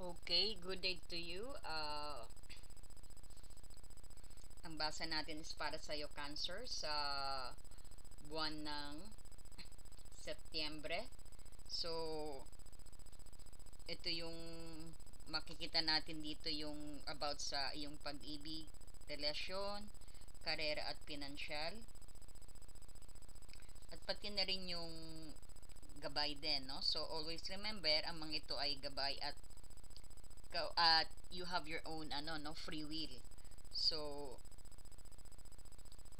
Okay, good day to you. Ang basa natin is para sa iyo, Cancer, sa buwan ng Setyembre. So, ito yung makikita natin dito yung about sa iyong pag-ibig, relasyon, karera at pinansyal. At pati na rin yung gabay din, no? So, always remember, ang mga ito ay gabay at you have your own no, free will. So,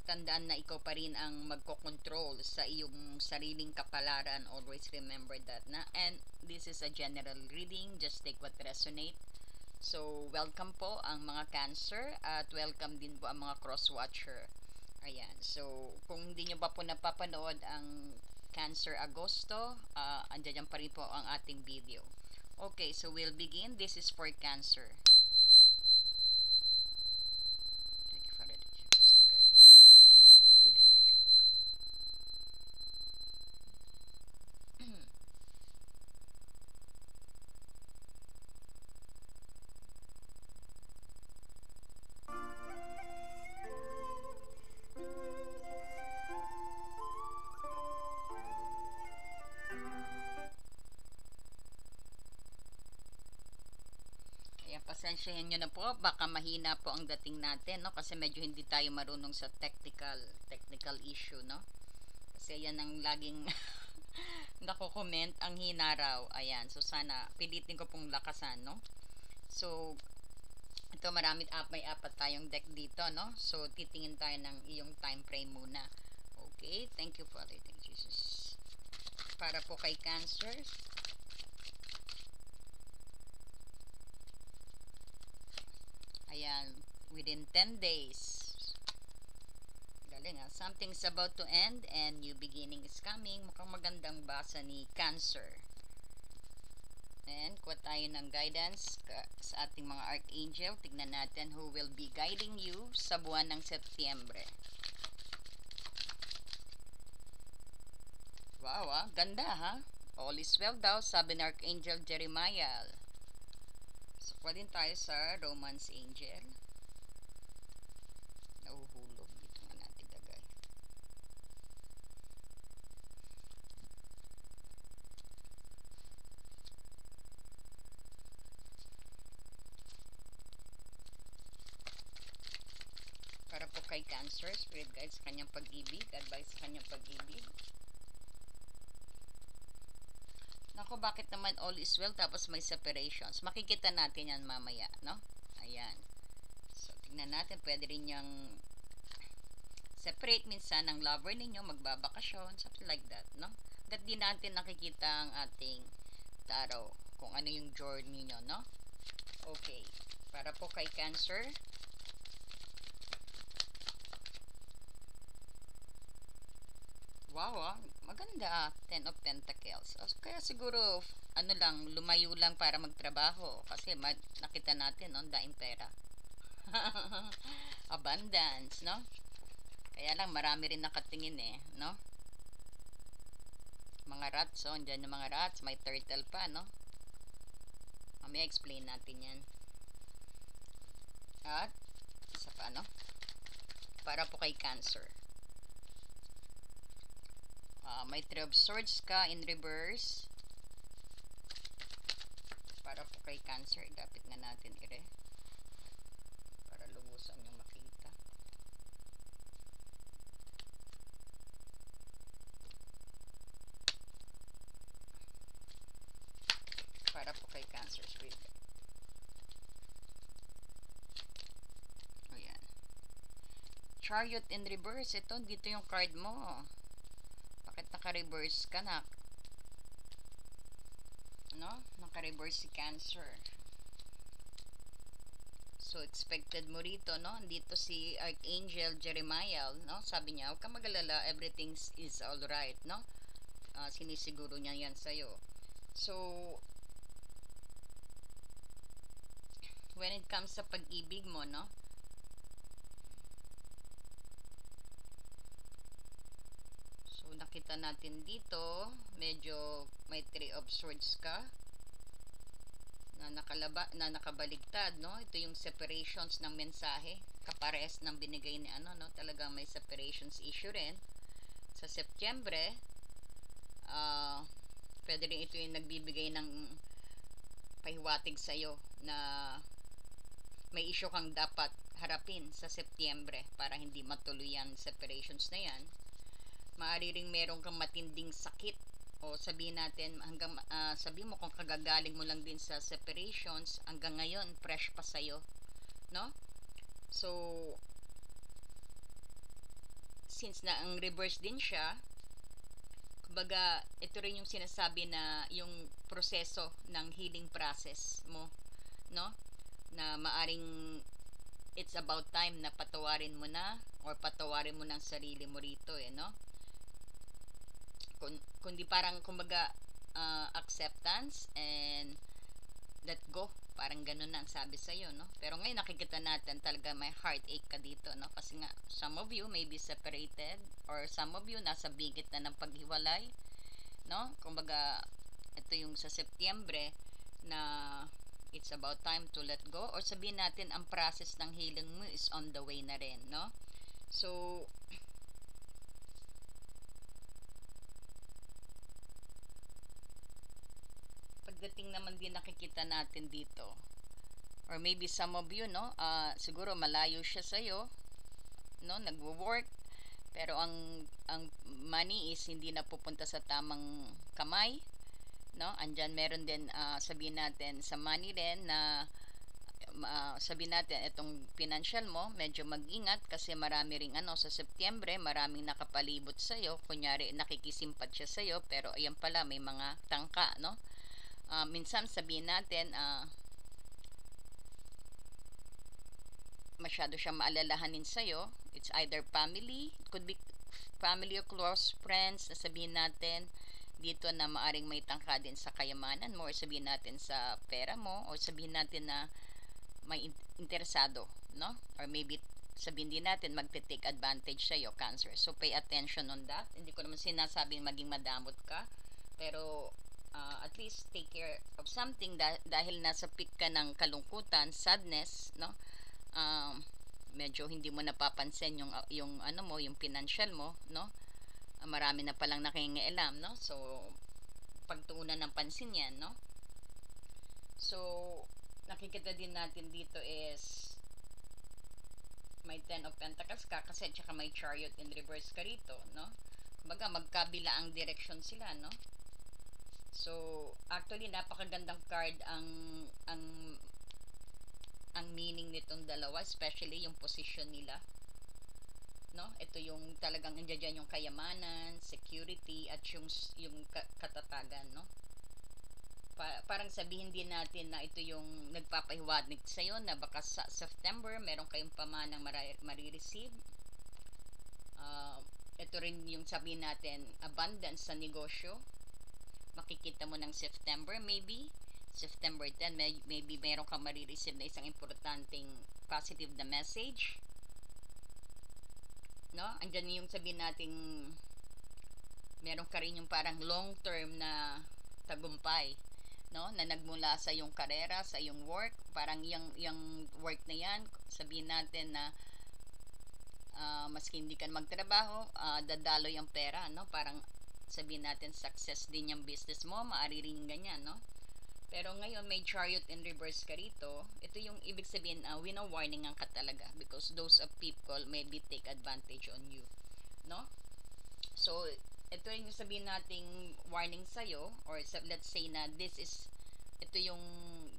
tandaan na ikaw pa rin ang magkocontrol sa iyong sariling kapalaran. Always remember that na. And this is a general reading. Just take what resonate. So, welcome po ang mga Cancer at welcome din po ang mga cross-watcher. Ayan. So, kung hindi nyo pa po napapanood ang Cancer Agosto, andyan pa rin po ang ating video. Okay, so we'll begin. This is for Cancer. Pasensyahin nyo na po, baka mahina po ang dating natin, no? Kasi medyo hindi tayo marunong sa technical issue, no? Kasi yan ang laging nako-comment, ang hina raw. Ayan, so sana pilitin ko pong lakasan, no? So, ito may apat tayong deck dito, no? So, titingin tayo ng iyong time frame muna. Okay, thank you Father, thank you Jesus. Para po kay Cancer, ayan, within 10 days. Galing ha. Something's about to end and new beginning is coming. Mukhang magandang basa ni Cancer. And kuha tayo ng guidance sa ating mga archangel. Tignan natin who will be guiding you sa buwan ng Setyembre. Wow ganda ha. All is well daw, sabi ng Archangel Jeremiah. So, kuha din tayo sa Romance Angel. Nahuhulog. Dito nga natin lagay. Para po kay Cancer, Spirit Guides, sa kanyang pag-ibig. Advice sa kanyang pag-ibig. Nako, bakit naman all is well tapos may separations? Makikita natin yan mamaya, no? Ayan. So, tingnan natin. Pwede rin niyang separate minsan ng lover ninyo, magbabakasyon, something like that, no? Hanggat di natin nakikita ang ating tarot, kung ano yung journey nyo, no? Okay. Para po kay Cancer, wow maganda, 10 of Pentacles. Kaya siguro ano lang, lumayo lang para magtrabaho kasi nakita natin, no, daing pera. Abundance, no? Kaya lang marami rin nakatingin no? Mga rats, andyan yung mga rats, may turtle pa, no? Mamaya explain natin yan. At isa pa, no? Para po kay Cancer. May 3 of Swords ka in reverse. Para po kay Cancer, dapat na natin para lubusan yung makita. Para po kay Cancer, Spirit. Ayan. Chariot in reverse. Ito, dito yung card mo. Bakit naka-reverse ka na? No? Naka-reverse si Cancer. So, expected mo rito, no? Dito si Archangel Jeremiah, no? Sabi niya, huwag kang mag-alala, everything is alright, no? Sinisiguro niya yan sa'yo. So, when it comes sa pag-ibig mo, no? Nakita natin dito, medyo may 3 of Swords ka na nakabaligtad, no? Ito yung separations ng mensahe, kapares ng binigay ni ano, no? Talagang may separations issue rin. Sa Setyembre, pwede rin ito yung nagbibigay ng pahiwatig sa'yo na may issue kang dapat harapin sa Setyembre para hindi matuloy yan separations na yan. Maaari ring meron kang matinding sakit, o sabihin natin hanggang sabihin mo kung kagagaling mo lang din sa separations, hanggang ngayon fresh pa sa'yo, no? So since na ang reverse din siya, kumbaga ito rin yung sinasabi na yung proseso ng healing process mo, no? Na maaring it's about time na patawarin mo na, or patawarin mo ng sarili mo rito, no? Kundi parang kumbaga acceptance and let go, parang ganun na ang sabi sa'yo, no? Pero ngayon nakikita natin talaga may heartache ka dito, no? Kasi nga some of you may be separated, or some of you nasa bingit na ng paghiwalay, no? Kumbaga ito yung sa Setyembre na it's about time to let go, or sabihin natin ang process ng healing mo is on the way na rin, no? So pagdating naman din nakikita natin dito, or maybe some of you, no, siguro malayo siya sa'yo, no, nagwo-work, pero ang money is hindi na pupunta sa tamang kamay, no? Andyan meron din, sabihin natin sa money din na sabihin natin itong financial mo, medyo mag-ingat kasi marami ring ano sa Setyembre, maraming nakapalibot sa iyo, kunyari nakikisimpat siya sa iyo, pero ayan pala may mga tangka, no? Minsan sabihin natin masyado siya maalalahanin sa iyo. It's either family, it could be family or close friends na sabihin natin dito na maaring may tangka din sa kayamanan mo, or sabihin natin sa pera mo, or sabihin natin na may interesado, no? Or maybe sabihin din natin magte-take advantage sa iyo, Cancer. So pay attention on that. Hindi ko naman sinasabing maging madamot ka, pero at least take care of something dahil nasa peak ka ng kalungkutan, sadness, no? Medyo hindi mo napapansin yung ano mo, yung financial mo, no? Marami na palang nakingialam, no? So pagtuunan ng pansin yan, no? So nakikita din natin dito is may 10 of Pentacles ka kasi, tsaka may Chariot in reverse ka rito, no? Kumbaga magkabila ang direction sila, no? So actually napakagandang card ang meaning nitong dalawa, especially yung position nila, no? Ito yung talagang andiyan yung kayamanan, security, at yung katatagan, no? Parang sabihin din natin na ito yung nagpapahiwatig sa iyo na baka sa September meron kayong pamanang marireceive. Ito rin yung sabihin natin abundance sa negosyo, makikita mo ng September, maybe September 10, maybe meron kang marireceive na isang importanteng positive na message, no? Andyan yung sabihin nating meron ka rin yung parang long term na tagumpay, no? Na nagmula sa yung karera, sa yung work, parang yung work na yan, sabihin natin na maski hindi ka magtrabaho, dadaloy ang pera, no? Parang sabihin natin success din yung business mo, maaari rin ganyan, no? Pero ngayon may Chariot in reverse ka rito. Ito yung ibig sabihin, wino-warningan ka talaga because those of people maybe take advantage on you, no? So ito yung sabihin nating warning sa'yo, or let's say na ito yung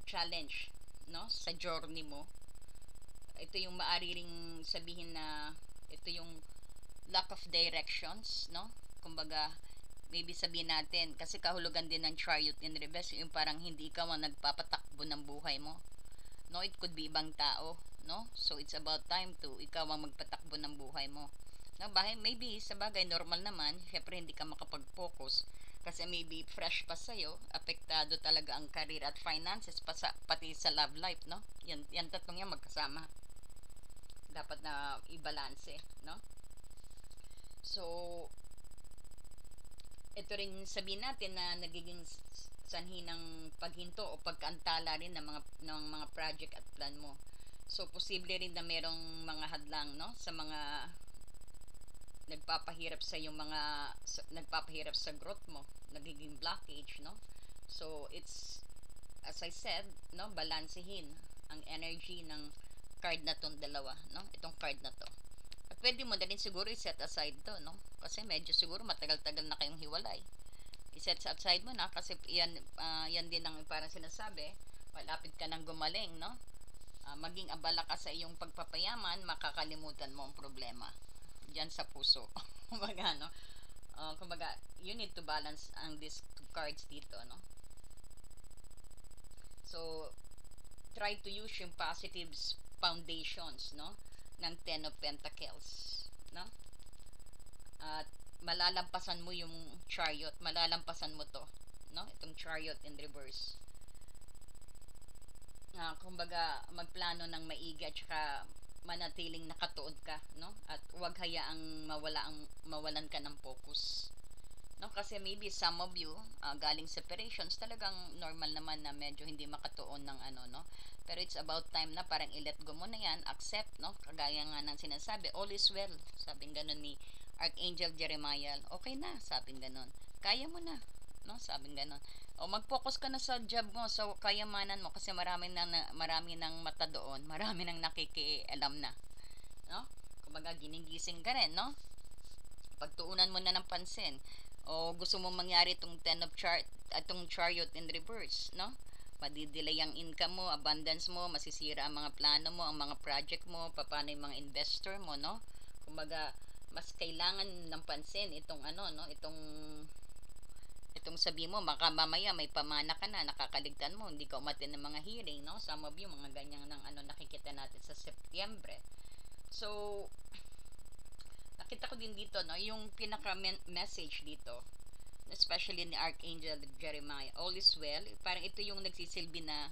challenge, no? Sa journey mo. Ito yung maaari ring sabihin na ito yung lack of directions, no? Kumbaga maybe sabihin natin, kasi kahulugan din ng Chariot in reverse, yung parang hindi ka ang nagpapatakbo ng buhay mo, no? It could be ibang tao, no? So it's about time to ikaw ang magpatakbo ng buhay mo, no? Maybe sa bagay normal naman, syempre hindi ka makapag-focus kasi maybe fresh pa sa'yo, apektado talaga ang career at finances, pati sa love life, no? Yan tatlong yan magkasama, dapat na i-balance, no? So ito rin sabihin natin na nagiging sanhi ng paghinto o pagkaantala rin ng mga project at plan mo. So posible rin na merong mga hadlang, no, sa mga nagpapahirap sa yung nagpapahirap sa growth mo, nagiging blockage, no. So it's, as I said, no, balansehin ang energy ng card na tong dalawa, no, itong card na to. At pwede mo na rin siguro i-set aside to, no, kasi medyo siguro matagal-tagal na kayong hiwalay. I-set aside mo na kasi yan din ang parang sinasabi, malapit ka nang gumaling, no. Maging abala ka sa iyong pagpapayaman, makakalimutan mo ang problema diyan sa puso. Kumbaga, no, kumbaga, you need to balance ang these two cards dito, no. So try to use yung positive foundations, no, ng Ten of Pentacles, no. At malalampasan mo yung Chariot, malalampasan mo to, no, itong Chariot in reverse. Kumbaga, magplano ng maigi at saka manatiling nakatuon ka, no, at huwag hayaang mawalan ka ng focus, no, kasi maybe some of you galing separations, talagang normal naman na medyo hindi makatuon ng ano, no, pero it's about time na parang i-let go mo na yan, accept, no, kagaya nga ng sinasabi, all is well, sabing ganun ni Archangel Jeremiah, okay na, sabing ganun, kaya mo na, no, sabing ganun, o mag-focus ka na sa job mo, sa kayamanan mo, kasi marami nang mata doon, marami nang nakikialam na, no, kumbaga ginigising ka rin, no, pagtuunan mo na ng pansin, o gusto mo mangyari itong itong Chariot in reverse, no, madidelay ang income mo, abundance mo, masisira ang mga plano mo, ang mga project mo, paano yung mga investor mo, no, kumbaga mas kailangan ng pansin itong ano, no, itong sabi mo, baka mamaya may pamana ka na, nakakaligtan mo, hindi ka umattend ng mga hearing, no, some of you, mga ganyan ng ano nakikita natin sa Setyembre. So nakita ko din dito, no, yung pinaka message dito, especially ni Archangel Jeremiah, all is well, parang ito yung nagsisilbi na,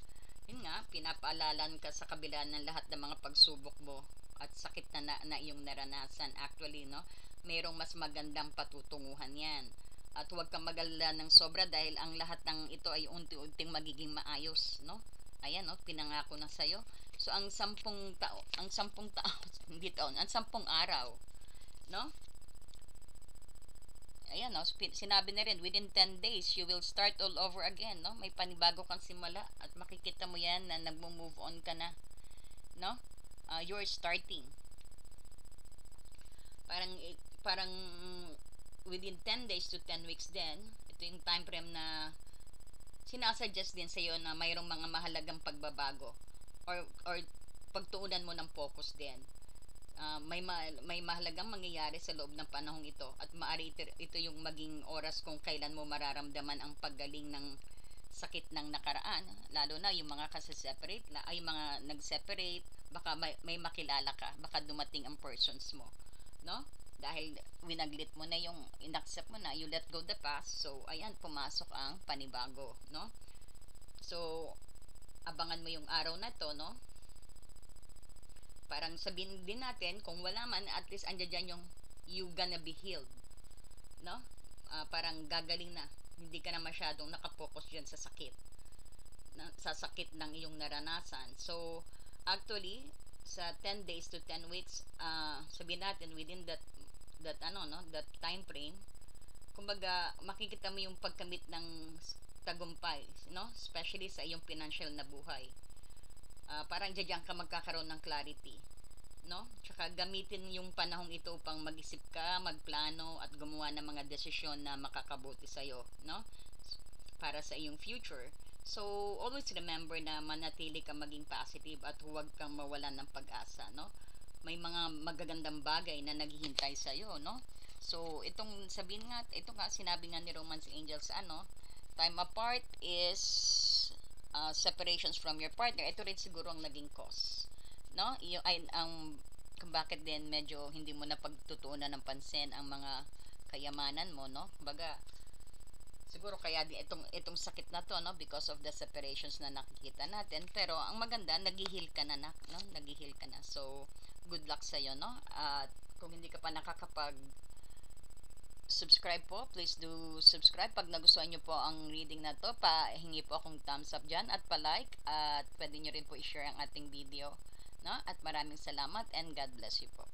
yun nga, pinapaalalan ka sa kabila ng lahat ng mga pagsubok mo at sakit na iyong naranasan. Actually, no, mayroong mas magandang patutunguhan yan. At huwag kang magalala ng sobra dahil ang lahat ng ito ay unti-unting magiging maayos, no. Ayan, no, pinangako na sa'yo. So ang 10 taon, hindi taon, ang 10 araw, no, ayan, no, sinabi na rin, within 10 days you will start all over again, no, may panibago kang simula at makikita mo yan na nagmo-move on ka na, no, you're starting, parang within 10 days to 10 weeks din, ito yung time frame na sinasuggest din sa iyo na mayroong mga mahalagang pagbabago or pagtuunan mo ng focus din. May mahalagang mangyayari sa loob ng panahong ito at maaari ito yung maging oras kung kailan mo mararamdaman ang paggaling ng sakit ng nakaraan, lalo na yung mga kasi-separate na ay mga nag-separate, baka may makilala ka, baka dumating ang persons mo, no, dahil winaglit mo na yung inaccept mo na, you let go the past, so ayan, pumasok ang panibago, no. So abangan mo yung araw na to, no, parang sabihin din natin, kung wala man, at least andyan dyan yung you gonna be healed, no, parang gagaling na, hindi ka na masyadong nakapokus dyan sa sakit ng iyong naranasan. So actually sa 10 days to 10 weeks, sabihin natin within that ano, no, that time frame, kumbaga makikita mo yung pagkamit ng tagumpay, no, especially sa iyong financial na buhay. Parang diyan ka magkakaroon ng clarity, no, tsaka gamitin yung panahong ito upang mag-isip ka, magplano at gumawa ng mga desisyon na makakabuti sa iyo, no, para sa iyong future. So always remember na manatili ka maging positive at huwag kang mawalan ng pag-asa, no, may mga magagandang bagay na naghihintay sa iyo, no. So itong sabihin nga, ito nga sinabi nga ni Romance Angels, ano, time apart is separations from your partner. Ito rin siguro ang naging cause, no, yung ay ang kung bakit din medyo hindi mo na pagtutuunan ng pansin ang mga kayamanan mo, no, kumbaga siguro kaya din itong sakit na to, no, because of the separations na nakikita natin. Pero ang maganda, nag-heal ka na, no, nag-heal ka na. So good luck sa iyo, no, at kung hindi ka pa nakakapag subscribe po, please do subscribe. Pag nagustuhan nyo po ang reading na to, pahingi po akong thumbs up dyan at pa-like, at pwede nyo rin po i-share ang ating video, no? At maraming salamat and God bless you po.